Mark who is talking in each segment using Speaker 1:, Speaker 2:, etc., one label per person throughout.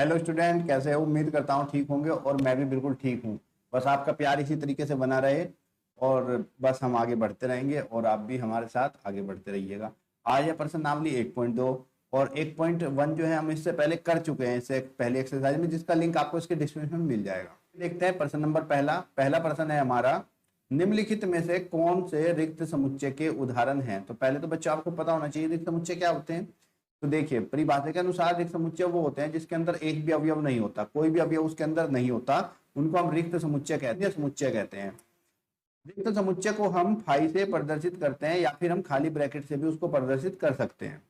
Speaker 1: Hello student, कैसे हो? उम्मीद करता हूँ ठीक होंगे और मैं भी बिल्कुल ठीक हूँ। बस आपका प्यार इसी तरीके से बना रहे और बस हम आगे बढ़ते रहेंगे और आप भी हमारे साथ आगे बढ़ते रहिएगा। आज है पर्सनावली 1.2 और 1.1 जो है हम इससे पहले कर चुके हैं, इससे पहले एक्सरसाइज में, जिसका लिंक आपको इसके डिस्क्रिप्शन में मिल जाएगा। देखते हैं प्रश्न नंबर पहला प्रश्न है हमारा, निम्नलिखित में से कौन से रिक्त समुच्चय के उदाहरण हैं? तो पहले तो बच्चों आपको पता होना चाहिए रिक्त समुच्चय क्या होते हैं। तो देखिए, परिभाषा के अनुसार रिक्त समुच्चय वो होते हैं जिसके अंदर एक भी अवयव नहीं होता, कोई भी अवयव उसके अंदर नहीं होता, उनको हम रिक्त समुच्चय कहते हैं। रिक्त समुच्चय को हम फाई से प्रदर्शित करते हैं या फिर हम खाली ब्रैकेट से भी उसको प्रदर्शित कर सकते हैं।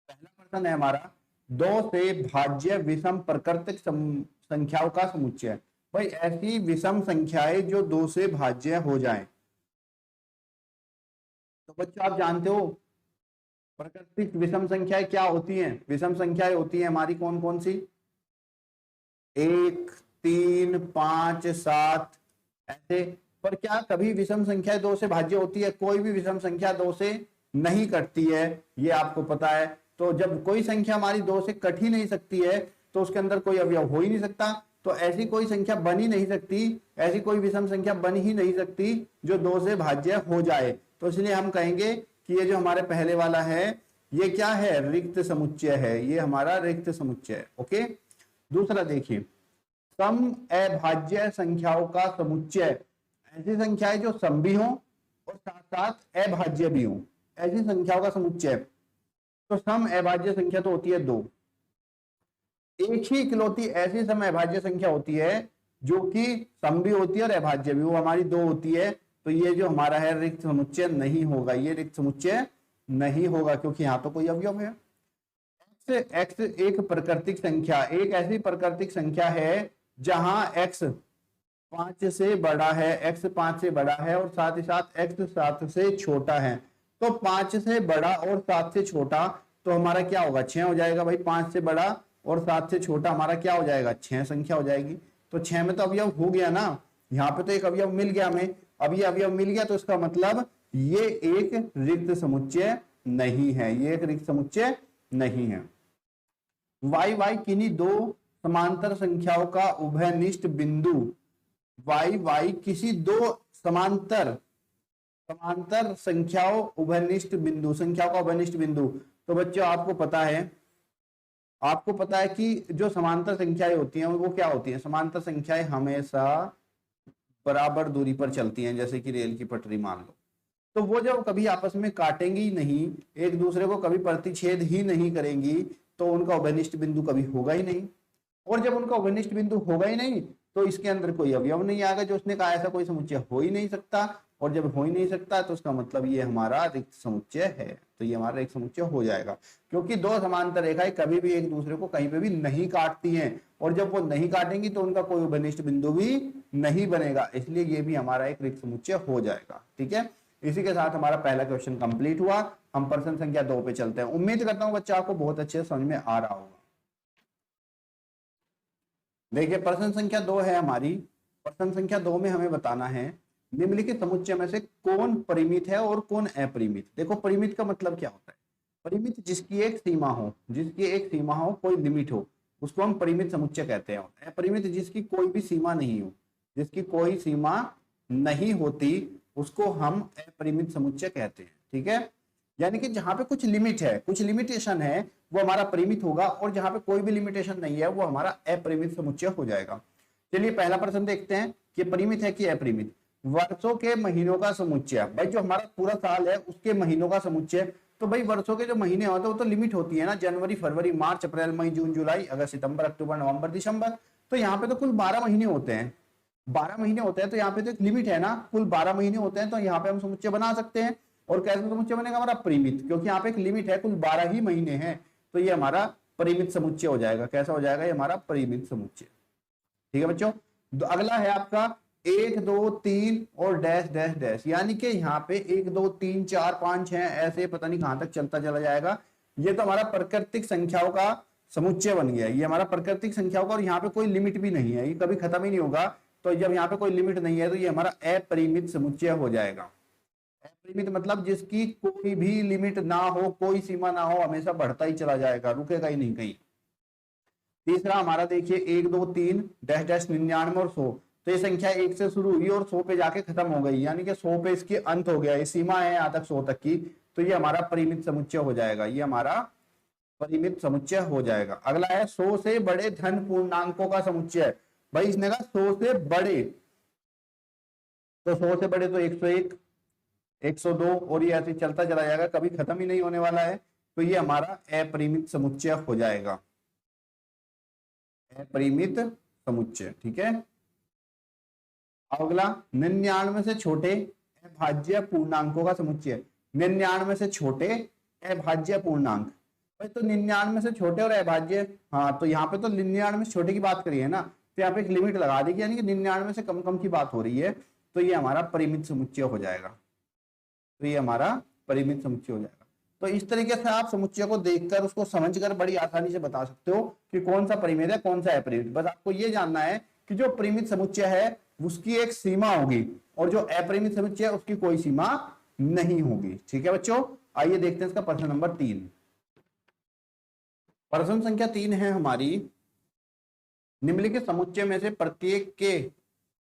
Speaker 1: पहला प्रश्न है हमारा, दो से भाज्य विषम प्रकृतिक संख्याओं का समुच्चय। भाई ऐसी विषम संख्याएं जो दो से भाज्य हो जाएं। तो बच्चों आप जानते हो प्राकृतिक विषम संख्याएं क्या होती हैं? विषम संख्याएं होती हैं हमारी कौन कौन सी? 1, 3, 5, 7 ऐसे। पर क्या कभी विषम संख्या दो से भाज्य होती है? कोई भी विषम संख्या दो से नहीं कटती है, ये आपको पता है। तो जब कोई संख्या हमारी दो से कट ही नहीं सकती है तो उसके अंदर कोई अवयव हो ही नहीं सकता। तो ऐसी कोई संख्या बन ही नहीं सकती, ऐसी कोई विषम संख्या बन ही नहीं सकती जो दो से भाज्य हो जाए। तो इसलिए हम कहेंगे कि ये जो हमारे पहले वाला है ये क्या है? रिक्त समुच्चय है, ये हमारा रिक्त समुच्चय है। ओके, दूसरा देखिए, सम अभाज्य संख्याओं का समुच्चय। ऐसी संख्याएं जो सम भी हो और साथ साथ अभाज्य भी हो, ऐसी संख्याओं का समुच्चय। तो सम अभाज्य संख्या तो होती है दो, एक ही इकलौती ऐसी सम अभाज्य संख्या होती है जो कि सम भी होती है और अभाज्य भी, वो हमारी दो होती है। तो ये जो हमारा है रिक्त समुच्चय नहीं होगा, ये रिक्त समुच्चय नहीं होगा क्योंकि यहाँ तो कोई अवयव है। x एक प्राकृतिक संख्या, एक ऐसी प्राकृतिक संख्या है जहां x 5 से बड़ा है, x 5 से बड़ा है और साथ ही साथ x 7 से छोटा है। तो 5 से बड़ा और 7 से छोटा तो हमारा क्या होगा? 6 हो जाएगा। भाई 5 से बड़ा और 7 से छोटा हमारा क्या हो जाएगा? 6 संख्या हो जाएगी। तो 6 में तो अवयव हो गया ना, यहाँ पे तो एक अवयव मिल गया हमें। अब ये अवयव मिल गया तो इसका मतलब ये एक रिक्त समुच्चय नहीं है, ये एक रिक्त समुच्चय नहीं है। y किन्हीं दो समांतर संख्याओं का उभयनिष्ठ बिंदु, y किसी दो समांतर संख्याओं उभयनिष्ठ बिंदु, संख्याओं का उभयनिष्ठ बिंदु। तो बच्चों आपको पता है कि जो समांतर संख्याएं होती हैं वो क्या होती हैं? समांतर संख्याएं हमेशा बराबर दूरी पर चलती हैं, जैसे कि रेल की पटरी मान लो। तो वो जब कभी आपस में काटेंगी नहीं, एक दूसरे को कभी प्रतिच्छेद ही नहीं करेंगी, तो उनका उभयनिष्ठ बिंदु कभी होगा ही नहीं। और जब उनका उभयनिष्ठ बिंदु होगा ही नहीं तो इसके अंदर कोई अवयव नहीं आएगा, जो उसने कहा ऐसा कोई समुच्चय हो ही नहीं सकता। और जब हो ही नहीं सकता तो उसका मतलब ये हमारा रिक्त समुच्चय है। तो ये हमारा रिक्त समुच्चय हो जाएगा क्योंकि दो समांतर रेखाएं कभी भी एक दूसरे को कहीं पे भी नहीं काटती हैं, और जब वो नहीं काटेंगी तो उनका कोई उभयनिष्ठ बिंदु भी नहीं बनेगा, इसलिए ये भी हमारा एक रिक्त समुच्चय हो जाएगा। ठीक है, इसी के साथ हमारा पहला क्वेश्चन कंप्लीट हुआ। हम प्रश्न संख्या 2 पे चलते हैं। उम्मीद करता हूं बच्चा आपको बहुत अच्छे से समझ में आ रहा होगा। देखिए, प्रश्न संख्या 2 है हमारी। प्रश्न संख्या 2 में हमें बताना है निम्नलिखित समुच्चय में से कौन परिमित है और कौन अपरिमित। देखो, परिमित का मतलब क्या होता है? परिमित जिसकी एक सीमा हो, कोई लिमिट हो, उसको हम परिमित समुच्चय कहते हैं। अपरिमित जिसकी कोई भी सीमा नहीं हो, जिसकी कोई सीमा नहीं होती, उसको हम अपरिमित समुच्चय कहते हैं। ठीक है, यानी कि जहां पे कुछ लिमिट है, कुछ लिमिटेशन है, वो हमारा परिमित होगा, और जहां पे कोई भी लिमिटेशन नहीं है वो हमारा अपरिमित समुच्चय हो जाएगा। चलिए पहला प्रश्न देखते हैं कि परिमित है कि अपरिमित। वर्षों के महीनों का समुच्चय, भाई जो हमारा पूरा साल है उसके महीनों का समुच्चय। तो भाई वर्षों के जो महीने होते हैं वो तो लिमिट होती है ना, जनवरी, फरवरी, मार्च, अप्रैल, मई, जून, जुलाई, अगस्त, सितंबर, अक्टूबर, नवंबर, दिसंबर। तो यहाँ पे तो कुल 12 महीने होते हैं। 12 महीने होते हैं तो यहाँ पे तो एक लिमिट है ना, कुल 12 महीने होते हैं, तो यहाँ पे हम समुच्चय बना सकते हैं। और कैसे समुच्चय बनेगा हमारा? परिमित, क्योंकि यहाँ पे एक लिमिट है, कुल 12 ही महीने हैं, तो ये हमारा परिमित समुच्चय हो जाएगा। कैसा हो जाएगा? ये हमारा परिमित समुच्चय। ठीक है बच्चों, अगला है आपका 1, 2, 3 और डैश डैश डैश, यानी कि यहाँ पे 1, 2, 3, 4, 5, 6 ऐसे पता नहीं कहां तक चलता चला जाएगा। ये तो हमारा प्राकृतिक संख्याओं का समुच्चय बन गया, ये हमारा प्राकृतिक संख्याओं का, और यहाँ पे कोई लिमिट भी नहीं है, ये कभी खत्म ही नहीं होगा। तो जब यहाँ पे कोई लिमिट नहीं है तो ये हमारा अपरिमित समुच्चय हो जाएगा। अपरिमित मतलब जिसकी कोई भी लिमिट ना हो, कोई सीमा ना हो, हमेशा बढ़ता ही चला जाएगा, रुकेगा ही नहीं कहीं। तीसरा हमारा देखिए 1 2 3 डैश डैश 99 और 100, तो ये संख्या 1 से शुरू हुई और 100 पे जाके खत्म हो गई, यानी कि 100 पे इसकी अंत हो गया, ये सीमा है यहाँ तक 100 तक की, तो ये हमारा परिमित समुच्चय हो जाएगा, ये हमारा परिमित समुच्चय हो जाएगा। अगला है 100 से बड़े धन पूर्णांकों का समुच्चय। भाई इसने कहा 100 से बड़े, तो 100 से बड़े तो 101, 102 और ये ऐसे चलता चला जाएगा, कभी खत्म ही नहीं होने वाला है, तो ये हमारा अपरिमित समुच्चय हो जाएगा, अपरिमित समुच्चय। ठीक है। अगला 99 से छोटे अभाज्य पूर्णांकों का समुच्चय। 99 से छोटे अभाज्य पूर्णांक, भाई तो 99 से छोटे और अभाज्य, हाँ तो यहाँ पे तो 99 से छोटे की बात करी है ना, तो यहाँ पे एक लिमिट लगा दी, यानी कि 99 से कम कम की बात हो रही है, तो ये हमारा परिमित समुच्चय हो जाएगा, तो ये हमारा परिमित समुच्चय हो जाएगा। तो इस तरीके से आप समुच्चय को देखकर उसको समझकर बड़ी आसानी से बता सकते हो कि कौन सा परिमित है कौन सा अपरिमित। बस आपको ये जानना है कि जो परिमित समुच्चय है उसकी एक सीमा होगी और जो अपरिमित समुच्चय है उसकी कोई सीमा नहीं होगी। ठीक है बच्चों, आइए देखते हैं इसका प्रश्न नंबर 3। प्रश्न संख्या 3 है हमारी, निम्नलिखित समुच्चय में से प्रत्येक के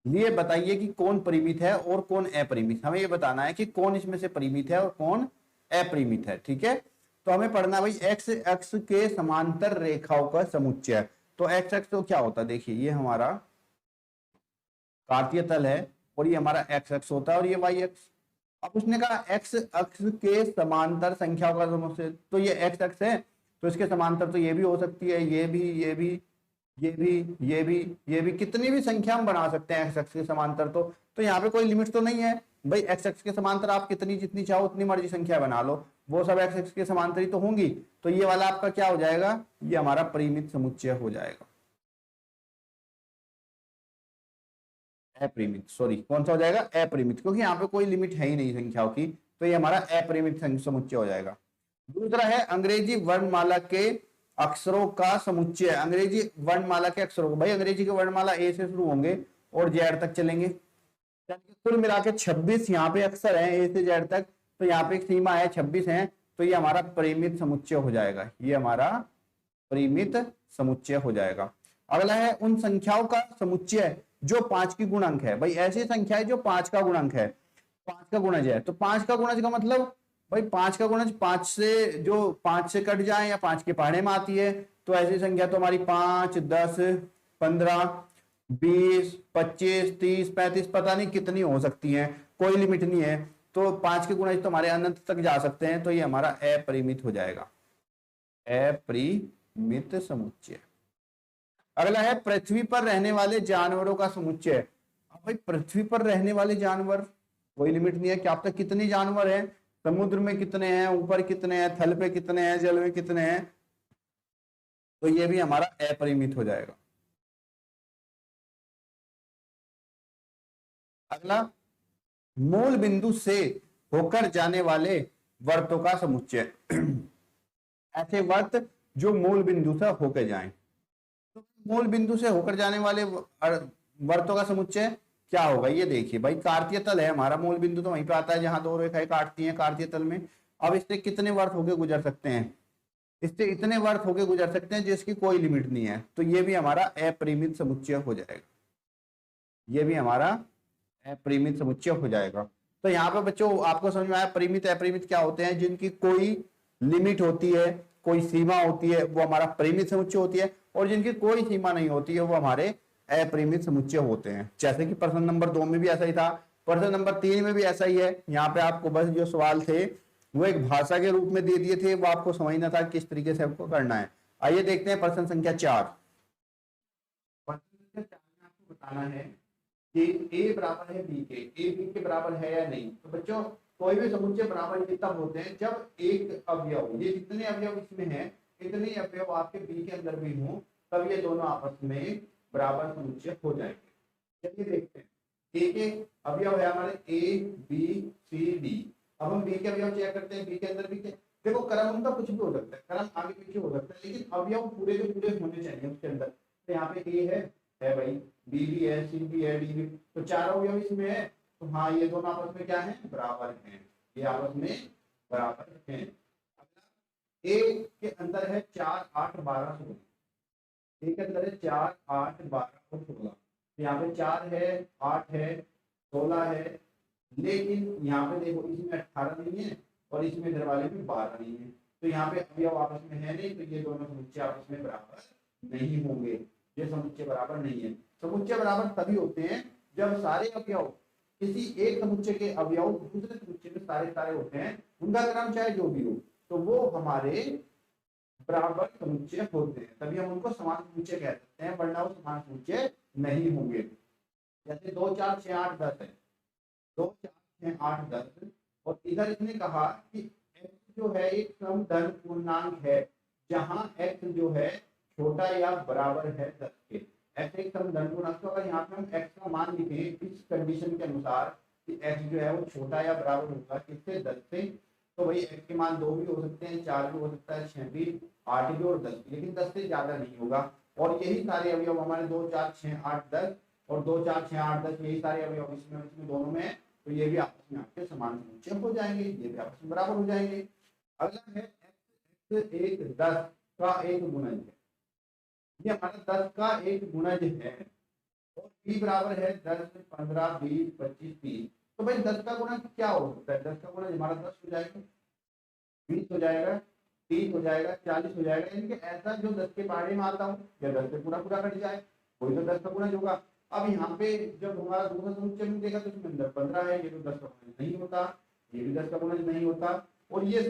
Speaker 1: लिए बताइए कि कौन परिमित है और कौन अपरिमित। हमें ये बताना है कि कौन इसमें से परिमित है और कौन अपरिमित है। ठीक है, तो हमें पढ़ना भाई एक्स अक्ष के समांतर रेखाओं का समुच्चय। तो एक्स अक्ष तो क्या होता है, देखिए ये हमारा कार्तीय तल है और ये हमारा एक्स अक्ष होता है और ये वाई अक्ष। अब उसने कहा एक्स अक्ष के समांतर संख्याओं का समुच्चय, तो ये एक्स अक्ष है तो इसके समांतर तो ये भी हो सकती है, ये भी, ये भी, ये भी, ये भी, ये भी, कितनी भी संख्या हम बना सकते हैं एक्स अक्ष के समांतर। तो यहाँ पे कोई लिमिट तो नहीं है भाई, एक्स अक्ष के समांतर आप कितनी जितनी चाहो उतनी मर्जी संख्या बना लो, वो सब एक्स अक्ष के समांतर ही तो होंगी। तो ये वाला आपका क्या हो जाएगा, ये हमारा परिमित समुच्चय हो जाएगा, अपरिमित, सॉरी कौन सा हो जाएगा, अपरिमित, क्योंकि यहाँ पे कोई लिमिट है ही नहीं संख्याओं की, तो ये हमारा अपरिमित समुच्चय हो जाएगा। दूसरा है अंग्रेजी वर्णमाला के अक्षरों का समुच्चय। अंग्रेजी वर्णमाला के अक्षरों, भाई अंग्रेजी के वर्णमाला ए से शुरू होंगे और जेड तक चलेंगे, कुल मिला के 26 यहाँ पे अक्षर हैं ए से जेड तक, तो यहाँ पे एक सीमा है 26 है, तो ये हमारा परिमित समुच्चय हो जाएगा, ये हमारा परिमित समुच्चय हो जाएगा। अगला है उन संख्याओं का समुच्चय जो 5 की गुणक है। भाई ऐसी संख्या है जो 5 का गुणक है, 5 का गुणज है, तो 5 का गुणज का मतलब भाई 5 का गुणज 5 से, जो 5 से कट जाए या 5 के पहाड़े में आती है, तो ऐसी संख्या तो हमारी 5 10 15 20 25 30 35 पता नहीं कितनी हो सकती हैं, कोई लिमिट नहीं है, तो 5 के गुणज तो हमारे अनंत तक जा सकते हैं, तो ये हमारा अपरिमित हो जाएगा, अपरिमित समुच्चय। अगला है पृथ्वी पर रहने वाले जानवरों का समुच्चय। भाई पृथ्वी पर रहने वाले जानवर कोई लिमिट नहीं है कि आप तक कितने जानवर हैं, समुद्र में कितने हैं, ऊपर कितने हैं, थल पे कितने हैं, जल में कितने हैं, तो ये भी हमारा अपरिमित हो जाएगा। अगला मूल बिंदु से होकर जाने वाले वर्तों का समुच्चय। ऐसे वर्त जो मूल बिंदु से होकर जाएं, तो मूल बिंदु से होकर जाने वाले वर्तों का समुच्चय क्या होगा, ये देखिए भाई कार्तीय तल है हमारा, मूल बिंदु तो वहीं पे आता है जहां दो रेखाएं काटती हैं कार्तीय तल में। अब इससे कितने वर्त होके गुजर सकते हैं, इससे इतने वर्त होके गुजर सकते हैं जिसकी कोई लिमिट नहीं है, तो ये भी हमारा अपरिमित समुच्चय हो जाएगा, ये भी हमारा अपरिमित समुच्चय हो जाएगा। तो यहाँ पे बच्चों आपको समझ में आया परिमित अपरिमित क्या होते हैं, जिनकी कोई लिमिट होती है, कोई सीमा होती है, वो हमारा परिमित समुच्चय होती है, और जिनकी कोई सीमा नहीं होती है वो हमारे अपरिमित समुच्चय होते हैं। जैसे कि प्रश्न नंबर 2 में भी ऐसा ही था, प्रश्न नंबर 3 में भी ऐसा ही है। यहाँ पे आपको बस जो सवाल थे वो एक भाषा के रूप में दे दिए थे, वो आपको समझना था किस तरीके से आपको करना है। आइए देखते हैं प्रश्न संख्या 4। प्रश्न संख्या 4 में आपको बताना है कि ए बराबर है बी के, ए बी के बराबर है या नहीं। तो बच्चों कोई भी समुच्चय बराबर ये तब होते हैं जब एक अवयव, ये जितने अवयव इसमें हैं इतने अवयव आपके बी के अंदर भी हों, तब ये दोनों आपस में बराबर समुच्चय हो जाएंगे। चलिए देखते हैं, ए के अवयव है हमारे ए बी सी डी। अब हम बी के अवयव चेक करते हैं, बी के अंदर भी देखो क्रम उनका कुछ भी हो सकता है, क्रम आगे पीछे हो सकता है, लेकिन अवयव पूरे के पूरे होने चाहिए उसके अंदर। तो यहाँ पे ए है भाई, बी भी है, सी भी है, डी भी, तो चारों अवयव इसमें है, तो हाँ ये दोनों आपस में क्या है, बराबर हैं, ये आपस में बराबर हैं। ए के अंदर है 4 8 12 16, ए के अंदर है 4, 8, 12 और 16। तो यहाँ पे 4 है, 8 है, 16 है, लेकिन यहाँ पे देखो इसमें 18 नहीं है और इसमें इधर वाले में 12 नहीं है। तो यहाँ पे अवयव आपस में है नहीं, तो ये दोनों समुच्चय आपस में बराबर नहीं होंगे। ये समुच्चय बराबर नहीं है। समुच्चय बराबर तभी होते हैं जब सारे अवयव किसी एक समुच्चय के अवयव दूसरे समुच्चय में सारे सारे होते हैं, उनका क्रम चाहे जो भी हो, तो वो हमारे बराबर समुच्चय होते हैं, तभी हम उनको समान समुच्चय कह सकते हैं, वरना वो समान समुच्चय नहीं होंगे। जैसे 2, 4, 6, 8, 10 है, 2, 4, 6, 8, 10, और इधर इसने कहा कि x जो है एक सम धन पूर्णांक है, जहां x जो है छोटा या बराबर है 10 के। x एक सम धन पूर्णांक, तो अगर यहाँ पे हम x का मान लिखें इस कंडीशन के अनुसार कि x जो है वो छोटा या बराबर होगा किससे, 10 से, तो भाई x के मान 2 भी हो सकते हैं, 4 भी हो सकता है, 6 भी, 8 भी और 10 भी, लेकिन 10 से ज्यादा नहीं होगा। और यही सारे अवयव हमारे 2, 4, 6, 8, 10 और 2, 4, 6, 8, 10 यही सारे अवयव इसमें दोनों में, तो ये भी आपस में आपके समान समुच्चय हो जाएंगे, ये भी आपस में बराबर हो जाएंगे। अगला है x एक 10 का एक गुणज है, ये हमारा 10 का एक गुणज है, और b बराबर है 10, 15, 20, 25, 30। तो भाई 10 का गुणज क्या हो सकता है, 10 का गुणज हमारा 10 हो जाएगा, 20 हो जाएगा, 30 हो जाएगा, 40 हो जाएगा, यानी कि ऐसा जो 10 के पहाड़े में आता हूँ या 10 से पूरा पूरा कट जाए, वही तो 10 का गुणज होगा। अब यहाँ पे जब हमारा दूसरा समुच्चय में देखा तो इसमें अंदर 15 है, ये तो 10 का गुणज नहीं होता, ये भी 10 का गुणज नहीं होता, और ये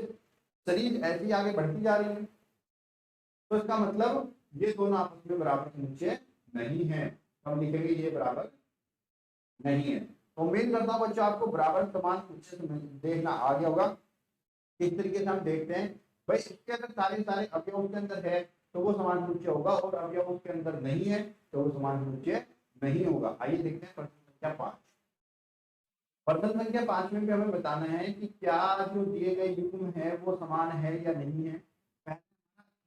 Speaker 1: शरीर ऐसी आगे बढ़ती जा रही है, तो इसका मतलब ये दोनों आपस में बराबर समुच्चय नहीं है। हम लिखेंगे ये बराबर नहीं है। तो उम्मीद करता हूँ बच्चों आपको बराबर समान समुच्चय देखना आ गया होगा। इस तरीके से हम देखते हैं भाई इसके अंदर सारे सारे अवयव उसके अंदर है तो वो समान समुच्चय होगा, और अवयव उसके अंदर नहीं है तो वो समान समुच्चय नहीं होगा। आइए देखते हैं प्रश्न संख्या 5। प्रश्न संख्या 5 में भी हमें बताना है कि क्या जो दिए गए युग्म है वो समान है या नहीं है।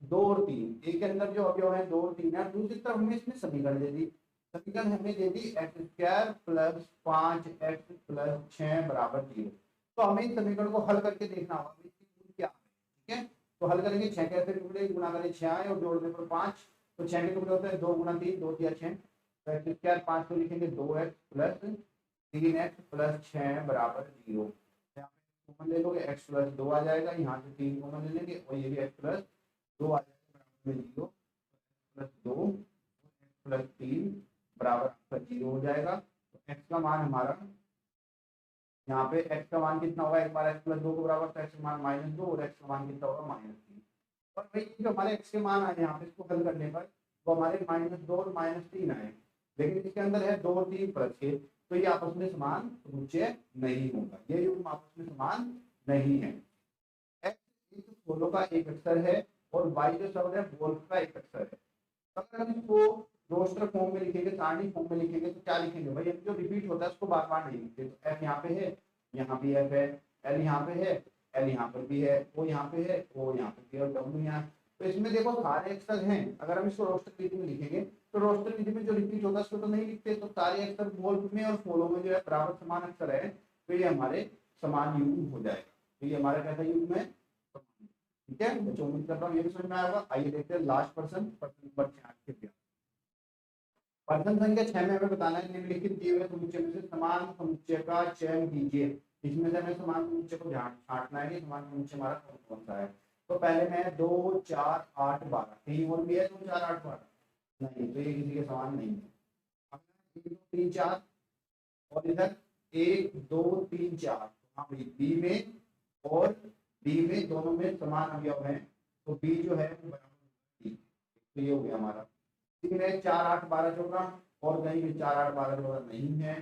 Speaker 1: 2 और 3, एक के अंदर जो अवयव है 2 और 3 है, दूसरी तरफ हमें इसमें समीकरण दे दी, समीकरण हमें दे दी x² + 5x + 6 = 0। तो हमें इस समीकरण को हल करके देखना होगा क्या है, ठीक है। तो हल करेंगे, 6 कैसे टुकड़े, गुणा करें 6 आए और जोड़ने पर 5, तो 6 के टुकड़े होते हैं 2 × 3, 2 × 6, तो x² 5 को लिखेंगे 2x + 3x + 6 = 0। यहाँ पे कॉमन ले लोगे, x + 2 आ जाएगा, यहाँ से 3 कॉमन ले लेंगे और ये भी x + 2 आ जाएगा, बराबर में 0 + 2 + 3 बराबर 0 हो जाएगा। तो x का मान हमारा यहाँ पे x का मान कितना होगा, एक बार x + 2 को बराबर, तो x का मान -2 और x का मान कितना होगा -3। और भाई जो हमारे x के मान आए यहाँ पे इसको हल करने पर वो हमारे -2 और -3 आए, लेकिन इसके अंदर है 2, 3 + 6, तो ये आपस में समान समुच्चय नहीं होगा, ये युग्म आपस में समान नहीं है। x एक फूलों का एक अक्षर है और y जो शब्द है वोल्फ का एक अक्षर है। अगर हम इसको रोस्टर फॉर्म में लिखेंगे, सारणी फॉर्म में लिखेंगे, तो क्या लिखेंगे भाई, अब जो रिपीट होता है उसको बार बार नहीं लिखते। तो f यहाँ पे है, यहाँ भी f है, l यहाँ पे है, l यहाँ पर भी है, o यहाँ पे है, o यहाँ पे भी है, और w यहाँ। तो इसमें देखो सारे अक्षर हैं, अगर हम इसको रोस्टर विधि में लिखेंगे तो रोस्टर विधि में जो रिपीट होता है उसको तो नहीं लिखते, तो सारे अक्षर वोल्फ में और फॉलो में जो है बराबर समान अक्षर है, तो ये हमारे समान युग्म हो जाएगा। तो ये हमारा कैसा युग्म है, ठीक है बच्चों, उम्मीद करता हूँ ये भी समझ में आया होगा। आइए देखते हैं लास्ट प्रश्न, प्रश्न नंबर 6। प्रश्न संख्या 6 में हमें बताना है निम्नलिखित दिए हुए समुच्चय में से समान समुच्चय का चयन कीजिए। इसमें से हमें समान समुच्चय को छांटना है कि समान समुच्चय हमारा कौन कौन सा है। तो पहले में 2, 4, 8, 12, कहीं और भी है 2, 4, 8, 12 नहीं, तो ये किसी के समान नहीं है। 1, 2, 3, 4 और इधर 1, 2, 3, 4, हाँ भाई बी में और बी में दोनों में समान अवयव हैं, तो बी जो है वो बराबर, तो ये हो गया हमारा। सी में 4, 8, 12, 14 और कहीं भी 4, 8, 12, 14 नहीं है।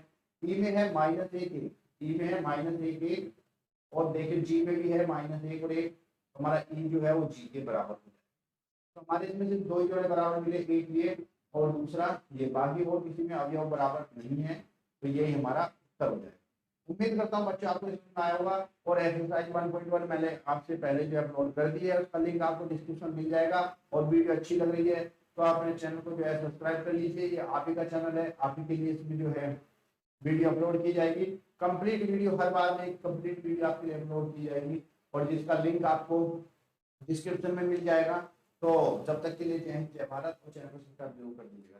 Speaker 1: ई में है -1, 1, ई में है -1, 1 और देखिए जी में भी है -1 और 1, हमारा ई जो है वो जी के बराबर हो जाए। तो हमारे इसमें सिर्फ 2 ही जोड़े बराबर मिले, एक ये और दूसरा ये, बाकी और किसी में अवयव बराबर नहीं है, तो यही हमारा उत्तर हो जाए। उम्मीद करता हूँ बच्चों आपको समझ आया होगा। और एक्सरसाइज 1.1 मैंने आपसे पहले जो अपलोड कर दी है, उसका लिंक आपको डिस्क्रिप्शन मिल जाएगा। और वीडियो अच्छी लग रही है तो आप मेरे चैनल को जो है सब्सक्राइब कर लीजिए, ये आप ही का चैनल है, आप ही के लिए इसमें जो है वीडियो अपलोड की जाएगी। कंप्लीट वीडियो हर बार में कंप्लीट वीडियो आपके लिए अपलोड की जाएगी, और जिसका लिंक आपको डिस्क्रिप्शन में मिल जाएगा। तो जब तक के लिए जय हिंद जय भारत, और चैनल को सब्सक्राइब जरूर कर दीजिएगा।